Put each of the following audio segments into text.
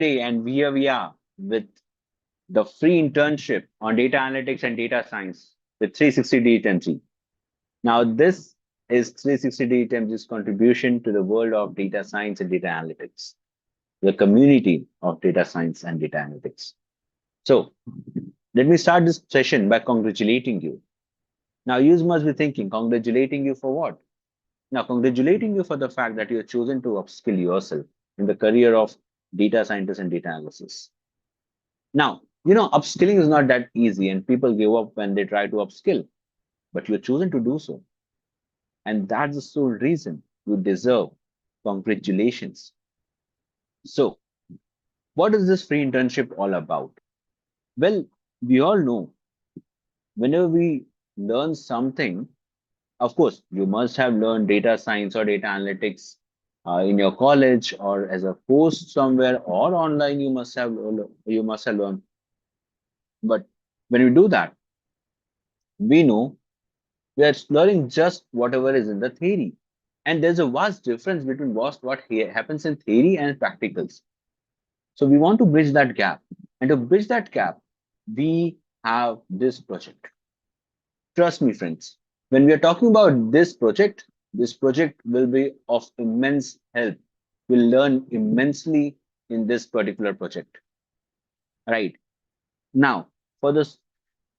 Day, and here we are with the free internship on data analytics and data science with 360DigiTMG. Now, this is 360DigiTMG's contribution to the world of data science and data analytics, the community of data science and data analytics. So, let me start this session by congratulating you. Now, you must be thinking, congratulating you for what? Now, congratulating you for the fact that you have chosen to upskill yourself in the career of data scientist and data analysis. Now, upskilling is not that easy, and people give up when they try to upskill, but you're chosen to do so. And that's the sole reason you deserve congratulations. So, what is this free internship all about? Well, we all know whenever we learn something, of course, you must have learned data science or data analytics in your college or as a post somewhere or online. You must have learned. But when you do that, we know we are learning just whatever is in the theory. And there's a vast difference between what happens in theory and practicals. So we want to bridge that gap. And to bridge that gap, we have this project. Trust me, friends, when we are talking about this project will be of immense help. We'll learn immensely in this particular project. Right. Now, for the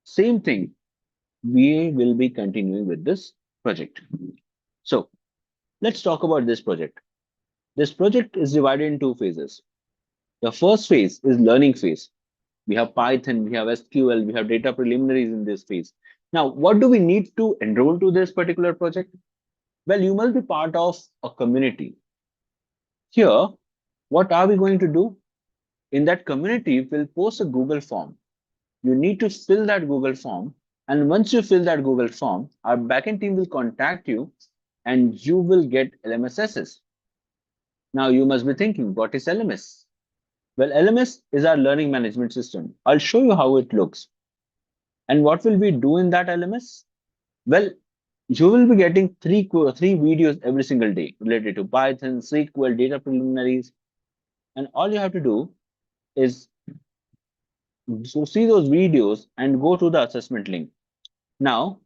same thing, we will be continuing with this project. So let's talk about this project. This project is divided in two phases. The first phase is learning phase. We have Python, we have SQL, we have data preliminaries in this phase. Now, what do we need to enroll to this particular project? Well, you must be part of a community. Here, what are we going to do? In that community, we'll post a Google form. You need to fill that Google form. And once you fill that Google form, our backend team will contact you and you will get LMSs. Now, you must be thinking, what is LMS? Well, LMS is our learning management system. I'll show you how it looks. And what will we do in that LMS? Well, you will be getting three videos every single day related to Python, SQL, data preliminaries. And all you have to do is see those videos and go to the assessment link. Now,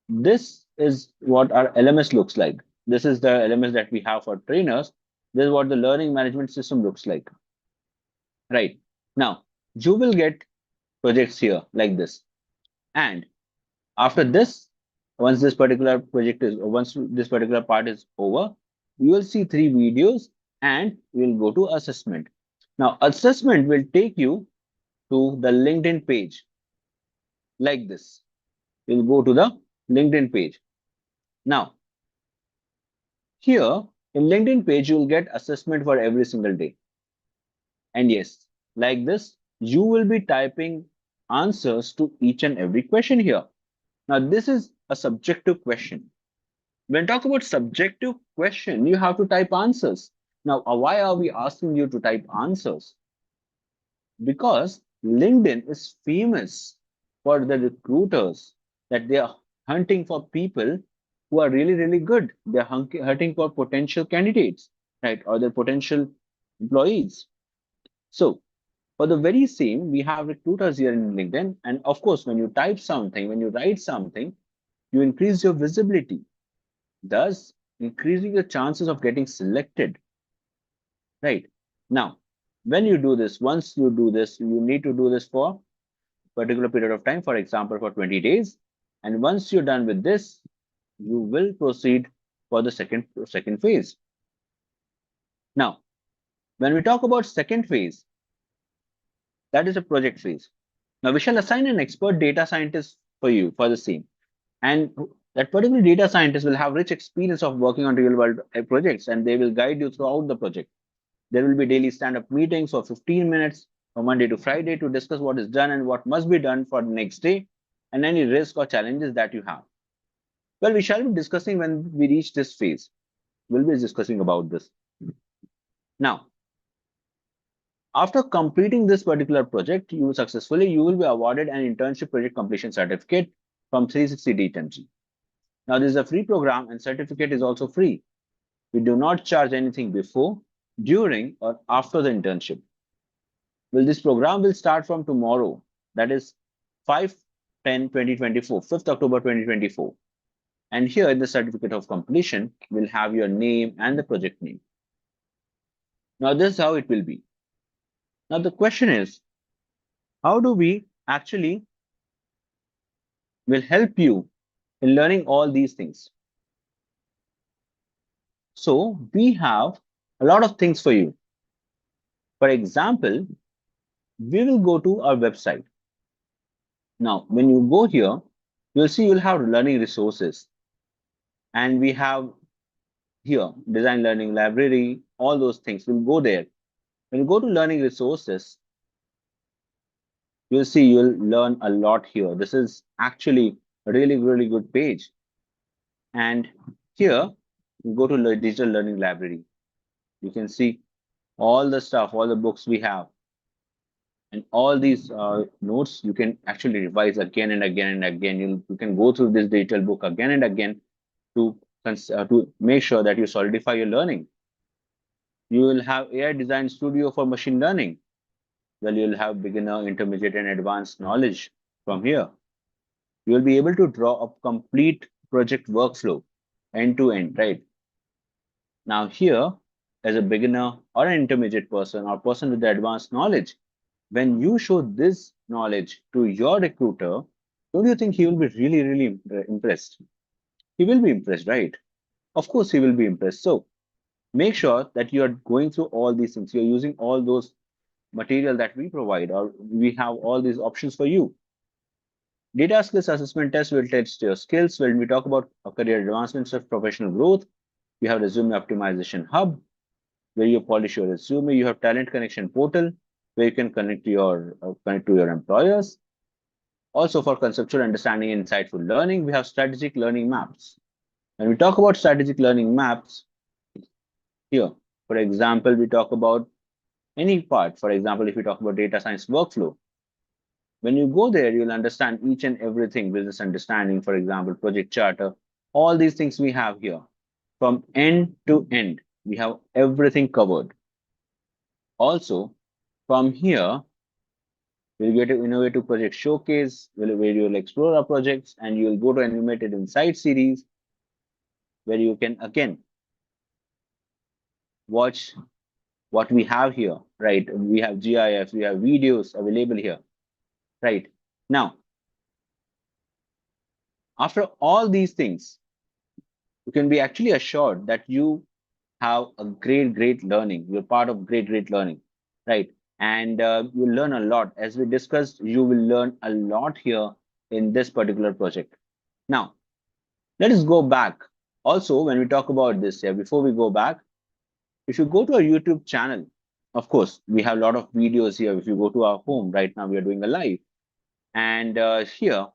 this is what our LMS looks like. This is the LMS that we have for trainers. This is what the learning management system looks like. Right. Now, you will get projects here like this. And after this, once this particular part is over, you will see three videos and we'll go to assessment. Now, assessment will take you to the LinkedIn page like this. We'll go to the LinkedIn page. Now, here in LinkedIn page, you will get assessment for every single day. And yes, like this, you will be typing answers to each and every question here. Now, this is a subjective question. When talk about subjective question, you have to type answers. Now, why are we asking you to type answers? Because LinkedIn is famous for the recruiters that they are hunting for people who are really, really good. They're hunting for potential candidates, right? Or their potential employees. So for the very same, we have recruiters here in LinkedIn. And of course, when you type something, when you write something, you increase your visibility, thus increasing the chances of getting selected. Right. Now, when you do this, once you do this, you need to do this for a particular period of time, for example, for 20 days. And once you're done with this, you will proceed for the second phase. Now, when we talk about second phase, that is a project phase. Now, we shall assign an expert data scientist for you for the same. And that particular data scientist will have rich experience of working on real world projects, and they will guide you throughout the project. There will be daily stand-up meetings for 15 minutes from Monday to Friday to discuss what is done and what must be done for the next day and any risk or challenges that you have. Well, we shall be discussing when we reach this phase. We'll be discussing about this. Now, after completing this particular project, you will be awarded an internship project completion certificate from 360DigiTMG. Now, this is a free program and certificate is also free. We do not charge anything before, during, or after the internship. Well, this program will start from tomorrow. That is 5/10/2024, 5th October 2024. And here in the certificate of completion, we'll have your name and the project name. Now, this is how it will be. Now, the question is, how do we actually will help you in learning all these things? So, we have a lot of things for you. For example, we will go to our website. Now, when you go here, you'll see you'll have learning resources. And we have here design learning library, all those things will go there. When you go to learning resources, you'll see you'll learn a lot here. This is actually a really good page. And here, you go to the digital learning library. You can see all the stuff, all the books we have. And all these notes you can actually revise again and again and again. You can go through this digital book again and again to to make sure that you solidify your learning. You will have AI Design Studio for machine learning. Well, you'll have beginner, intermediate, and advanced knowledge from here. You will be able to draw a complete project workflow end to end, right? Now, here, as a beginner or an intermediate person or person with the advanced knowledge, when you show this knowledge to your recruiter, don't you think he will be really impressed? He will be impressed, right? Of course, he will be impressed. So make sure that you are going through all these things. You're using all those material that we provide, or we have all these options for you. Data skills assessment test will test your skills. When we talk about career advancements of professional growth, you have resume optimization hub, where you polish your resume. You have talent connection portal, where you can connect to your employers. Also, for conceptual understanding and insightful learning, we have strategic learning maps. When we talk about strategic learning maps, here, for example, we talk about any part. For example, if we talk about data science workflow, when you go there, you'll understand each and everything, business understanding, for example, project charter, all these things we have here. From end to end, we have everything covered. Also, from here, we'll get to innovative project showcase, where you'll explore our projects, and you'll go to animated insight series, where you can again watch what we have here, right? We have GIFs, we have videos available here, right? Now, after all these things, you can be actually assured that you have a great learning. You're part of great learning, right? And you'll learn a lot. As we discussed, you will learn a lot here in this particular project. Now, let us go back. Also, when we talk about this here, before we go back, if you go to our YouTube channel, of course, we have a lot of videos here. If you go to our home right now, we are doing a live. And here,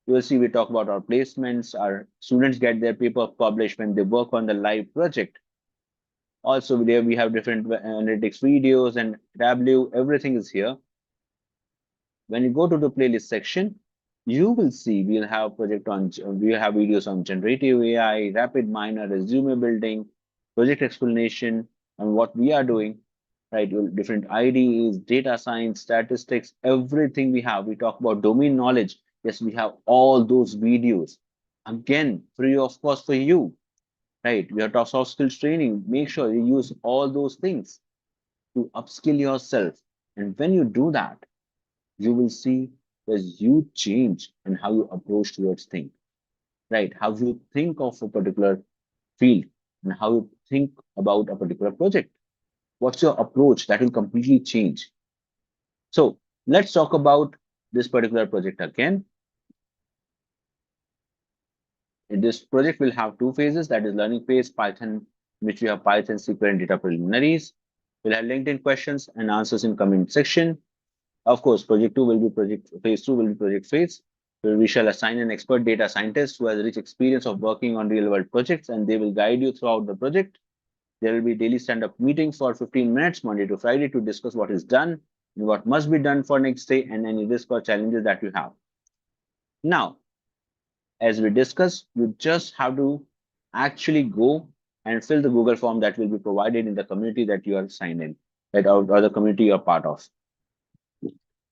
you will see we talk about our placements. Our students get their paper published when they work on the live project. Also, there we have different analytics videos and Tableau. Everything is here. When you go to the playlist section, you will see we'll have videos on generative AI, rapid miner, resume building, project explanation, and what we are doing. Right, different IDEs, data science, statistics, everything we have. We talk about domain knowledge. Yes, we have all those videos. Again, free of cost for you. Right, we have soft skills training. Make sure you use all those things to upskill yourself. And when you do that, you will see there's huge change in how you approach towards things, right? How you think of a particular field and how you think about a particular project. What's your approach? That will completely change. So let's talk about this particular project again. In this project will have two phases, that is learning phase, Python, which we have Python, SQL, and data preliminaries. We'll have LinkedIn questions and answers in comment section. Of course, project two will be project phase two will be project phase, where we shall assign an expert data scientist who has rich experience of working on real world projects, and they will guide you throughout the project. There will be daily stand-up meetings for 15 minutes, Monday to Friday, to discuss what is done and what must be done for next day and any risk or challenges that you have. Now, as we discussed, you just have to actually go and fill the Google form that will be provided in the community that you are signed in, or the community you are part of.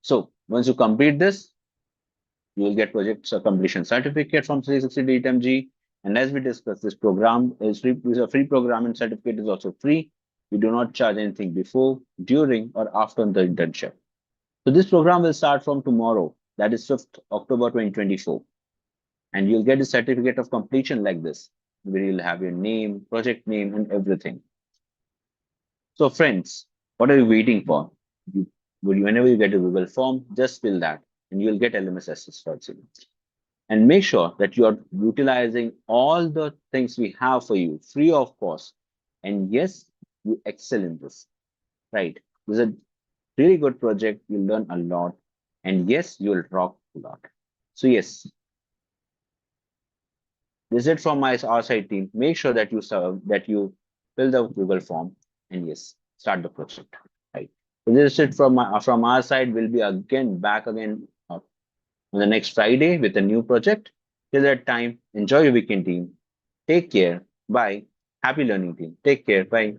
So once you complete this, you will get project completion certificate from 360DigiTMG. And as we discussed, this program is free, is a free program, and certificate is also free. We do not charge anything before, during, or after the internship. So this program will start from tomorrow, that is 5th October 2024. And you'll get a certificate of completion like this, where you'll have your name, project name, and everything. So friends, what are you waiting for? You, whenever you get a Google form, just fill that and you'll get LMS access for it. And make sure that you are utilizing all the things we have for you free of cost. And yes, you excel in this, right? This is a really good project. You'll learn a lot. And yes, you'll rock a lot. So yes, this is it from our side team. Make sure that you fill the Google form and yes, start the project. Right. So this is it from our side. We'll be again back again on the next Friday with a new project. Till that time, enjoy your weekend, team. Take care. Bye. Happy learning, team. Take care. Bye.